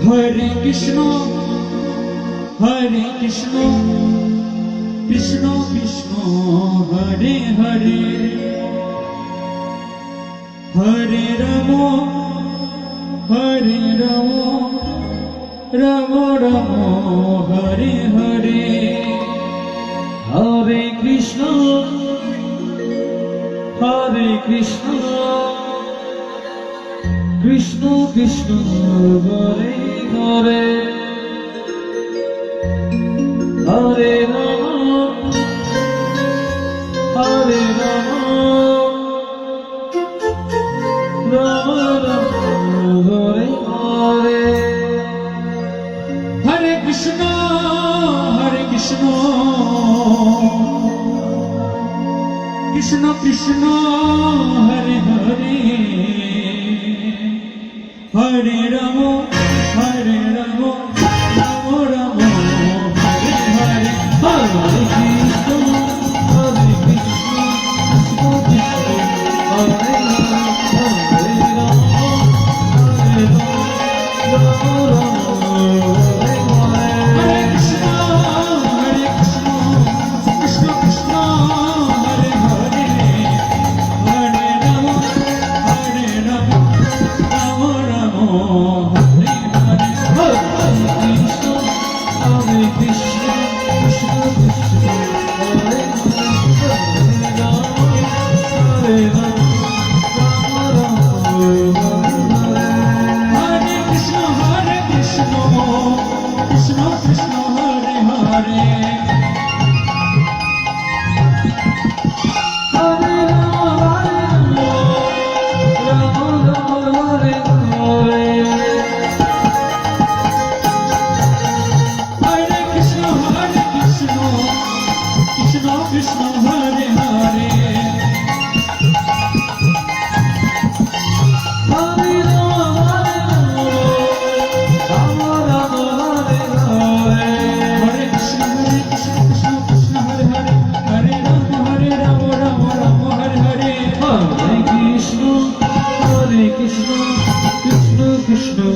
Hare Krishna, Krishna Krishna, Hare Hare, Hare Rama, Rama Rama, Hare Hare, Hare Krishna, Krishna Krishna, Hare Hare, Hare Rama, Rama Rama, Hare Hare, Hare Krishna, Krishna Krishna, Hare Hare, Hare Rama, Rama Rama, Hare Hare, Hare Krishna, Krishna Krishna, Hare Hare, Hare Rama, Rama Rama, Hare Hare, Hare Krishna, Krishna Krishna, Hare Hare, Hare Rama, Rama Rama, Hare Hare, Hare Krishna, Krishna Krishna, Hare Hare, Hare Rama, Krishna Krishna, Hare Hare, Hare Rama, Rama Rama, Hare Hare, Hare Krishna, Krishna Krishna, Hare Hare, Hare Rama, Rama Rama, Hare Hare, Hare Krishna, Krishna Krishna, Hare Hare, Hare Rama, Rama Rama, Hare Hare, Hare Krishna, Krishna Krishna,